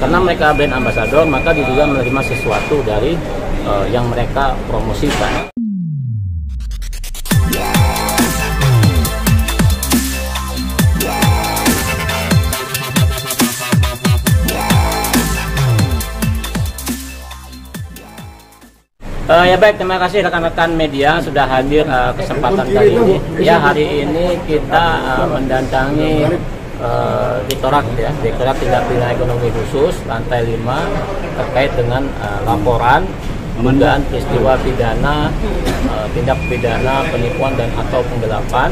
karena mereka brand ambassador, maka diduga menerima sesuatu dari yang mereka promosikan. Ya baik, terima kasih rekan-rekan media sudah hadir kesempatan kali ini. Ya, hari ini kita mendatangi Direktorat Tindak Pidana Ekonomi Khusus lantai 5 terkait dengan laporan dugaan peristiwa pidana, tindak pidana penipuan dan atau penggelapan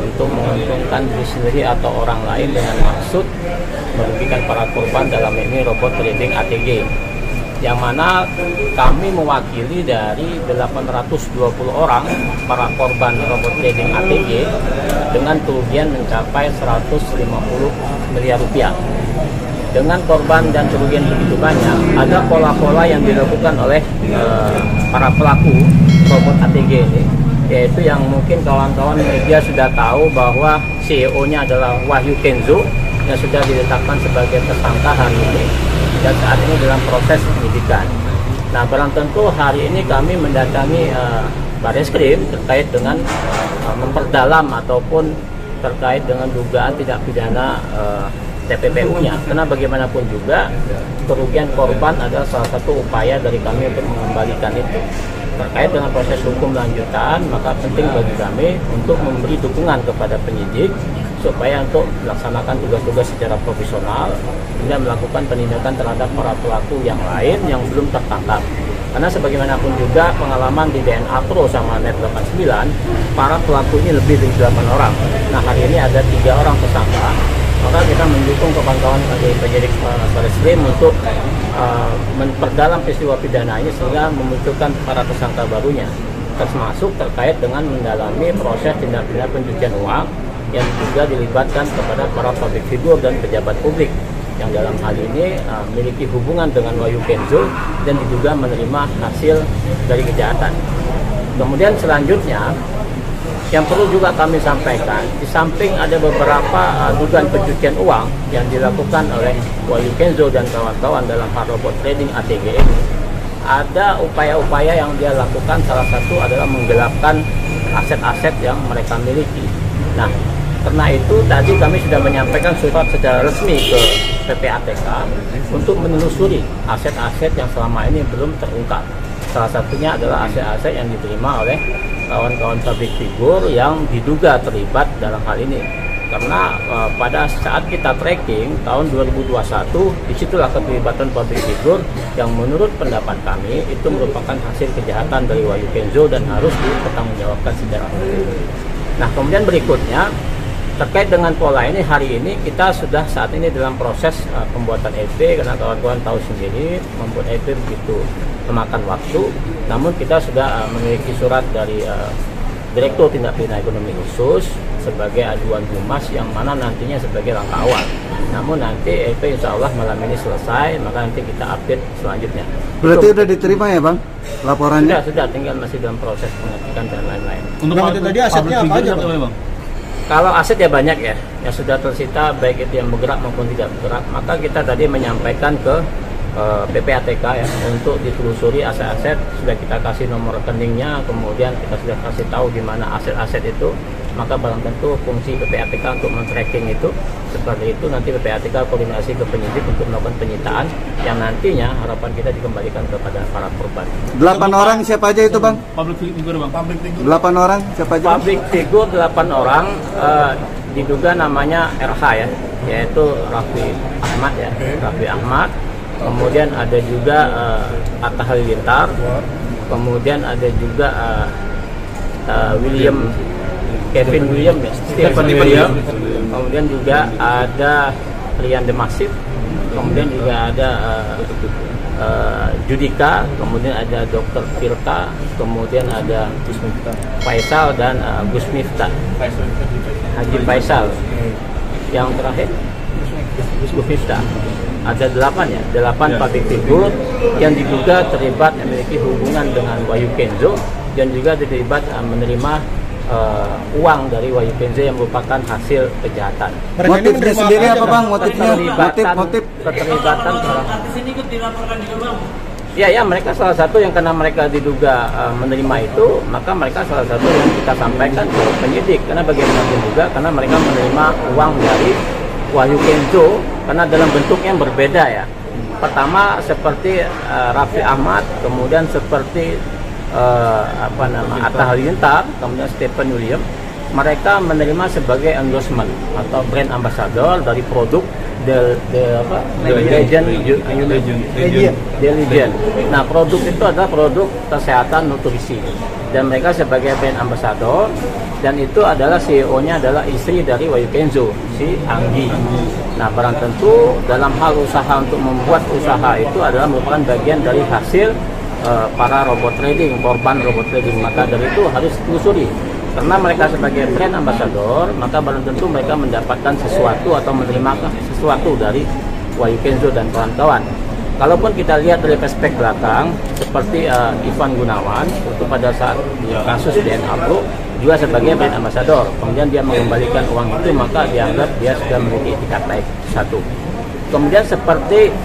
untuk menguntungkan diri sendiri atau orang lain dengan maksud merugikan para korban, dalam ini robot trading ATG, yang mana kami mewakili dari 820 orang para korban robot trading ATG dengan kerugian mencapai 150 miliar rupiah. Dengan korban dan kerugian begitu banyak, ada pola-pola yang dilakukan oleh para pelaku robot ATG ini, yaitu yang mungkin kawan-kawan media sudah tahu bahwa CEO-nya adalah Wahyu Kenzo yang sudah ditetapkan sebagai tersangka hari ini dan saat ini dalam proses penyidikan. Nah, barang tentu hari ini kami mendatangi Bareskrim terkait dengan memperdalam ataupun terkait dengan dugaan tidak pidana TPPU-nya. Karena bagaimanapun juga kerugian korban adalah salah satu upaya dari kami untuk mengembalikan itu. Terkait dengan proses hukum lanjutan, maka penting bagi kami untuk memberi dukungan kepada penyidik supaya untuk melaksanakan tugas-tugas secara profesional dan melakukan penindakan terhadap para pelaku yang lain yang belum tertangkap. Karena sebagaimanapun juga pengalaman di DNA Pro sama Net 89, para pelaku ini lebih dari 8 orang. Nah, hari ini ada 3 orang tersangka, maka kita mendukung kawan-kawan dari penyidik Bareskrim untuk memperdalam peristiwa pidana ini sehingga memunculkan para tersangka barunya, termasuk terkait dengan mendalami proses tindak pidana pencucian uang yang juga dilibatkan kepada para public figure dan pejabat publik yang dalam hal ini memiliki hubungan dengan Wahyu Kenzo dan diduga menerima hasil dari kejahatan. Kemudian selanjutnya yang perlu juga kami sampaikan, di samping ada beberapa dugaan pencucian uang yang dilakukan oleh Wahyu Kenzo dan kawan-kawan dalam hard robot trading ATG ini, ada upaya-upaya yang dia lakukan, salah satu adalah menggelapkan aset-aset yang mereka miliki. Nah, karena itu tadi kami sudah menyampaikan surat secara resmi ke PPATK untuk menelusuri aset-aset yang selama ini belum terungkap. Salah satunya adalah aset-aset yang diterima oleh kawan-kawan public figure yang diduga terlibat dalam hal ini. Karena pada saat kita tracking tahun 2021, disitulah keterlibatan public figure yang menurut pendapat kami itu merupakan hasil kejahatan dari Wahyu Kenzo dan harus dipertanggungjawabkan secara hukum. Nah, kemudian berikutnya terkait dengan pola ini, hari ini kita sudah saat ini dalam proses pembuatan EP, karena kawan-kawan tahu sendiri membuat EP begitu memakan waktu. Namun kita sudah memiliki surat dari Direktur Tindak Pidana Ekonomi Khusus sebagai aduan humas yang mana nantinya sebagai langkah awal. Namun nanti EP insya Allah malam ini selesai, maka nanti kita update selanjutnya. Berarti sudah diterima ya Bang laporannya? Sudah, tinggal masih dalam proses pengetikan dan lain-lain. Untuk itu tadi asetnya apa aja Bang? Kalau aset ya banyak ya, yang sudah tersita baik itu yang bergerak maupun tidak bergerak. Maka kita tadi menyampaikan ke PPATK ya untuk ditelusuri aset-aset, sudah kita kasih nomor rekeningnya, kemudian kita sudah kasih tahu di mana aset-aset itu. Maka barang tentu fungsi PPATK untuk men-tracking itu, seperti itu nanti PPATK koordinasi ke penyidik untuk melakukan penyitaan yang nantinya harapan kita dikembalikan kepada para korban. 8 orang siapa aja itu Bang? Public figure Bang. 8 orang siapa aja? Public figure 8 orang diduga namanya RH ya, yaitu Raffi Ahmad ya, Raffi Ahmad. Kemudian ada juga Atta Halilintar, kemudian ada juga Kevin William ya, Stephen William, kemudian juga ada Rian Demasif, kemudian juga ada Judika, kemudian ada Dr. Firta, kemudian ada Faisal dan Gus Miftah, Haji Faisal. Yang terakhir Gus Miftah. Ada 8 ya, 8 public figure yang diduga terlibat memiliki hubungan dengan Wahyu Kenzo dan juga terlibat menerima uang dari Wahyu Kenzo yang merupakan hasil kejahatan. Motifnya sendiri apa bang? Motifnya? Motif? Keterlibatan ya mereka salah satu yang karena mereka diduga menerima itu, maka mereka salah satu yang kita sampaikan ke penyidik, karena bagaimanapun juga karena mereka menerima uang dari Wahyu Kenzo karena dalam bentuk yang berbeda ya. Pertama seperti Raffi Ahmad, kemudian seperti Atta Halilintar, kemudian Stephen William. Mereka menerima sebagai endorsement atau brand ambassador dari produk The Legend. Nah, produk itu adalah produk kesehatan nutrisi dan mereka sebagai brand ambassador, dan itu adalah CEO-nya adalah istri dari Wahyu Kenzo, si Anggi. Nah, barang tentu dalam hal usaha untuk membuat usaha itu adalah merupakan bagian dari hasil para robot trading, korban robot trading. Maka dari itu harus telusuri. Karena mereka sebagai brand ambassador, maka barang tentu mereka mendapatkan sesuatu atau menerima sesuatu dari Wahyu Kenzo dan kawan-kawan. Kalaupun kita lihat dari perspektif belakang, seperti Ivan Gunawan, itu pada saat kasus DNA Pro juga sebagai brand ambassador, kemudian dia mengembalikan uang itu, maka dianggap dia sudah memiliki etikat baik. Satu. Kemudian seperti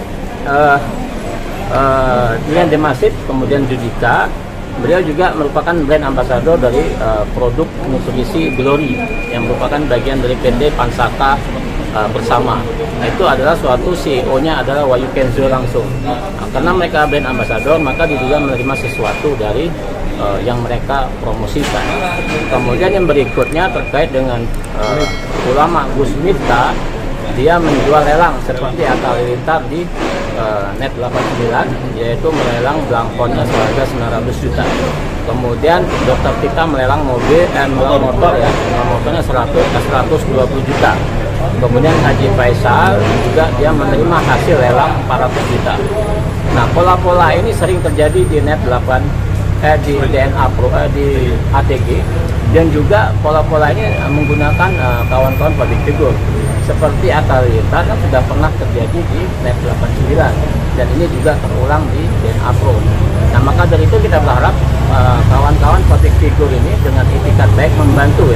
Dian Demasif, kemudian Judika, beliau juga merupakan brand ambassador dari produk nutrisi Glory yang merupakan bagian dari PT Pansaka Bersama. Nah, itu adalah suatu CEO-nya adalah Wahyu Kenzo langsung. Nah, karena mereka brand ambassador, maka diduga menerima sesuatu dari yang mereka promosikan. Kemudian yang berikutnya terkait dengan ulama Gus Miftah, dia menjual lelang seperti Atta Halilintar di Net 89, yaitu melelang belangkonnya seharga 900 juta. Kemudian Dr. Tika melelang motor ya, motornya 120 juta. Kemudian Haji Faisal juga dia menerima hasil lelang 400 juta. Nah, pola-pola ini sering terjadi di Net 8 di DNA Pro di ATG, dan juga pola-pola ini menggunakan kawan-kawan public figure seperti Atta Halilintar kan sudah pernah terjadi di Net 89, dan ini juga terulang di DNA Pro. Nah, maka dari itu kita berharap kawan-kawan public figure ini dengan itikat baik membantu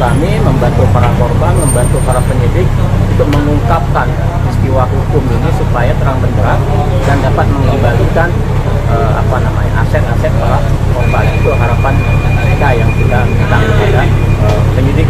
kami, membantu para korban, membantu para penyidik untuk mengungkapkan peristiwa hukum ini supaya terang benderang dan dapat mengembalikan aset-aset para korban. Itu harapan mereka yang kita minta kepada penyidik.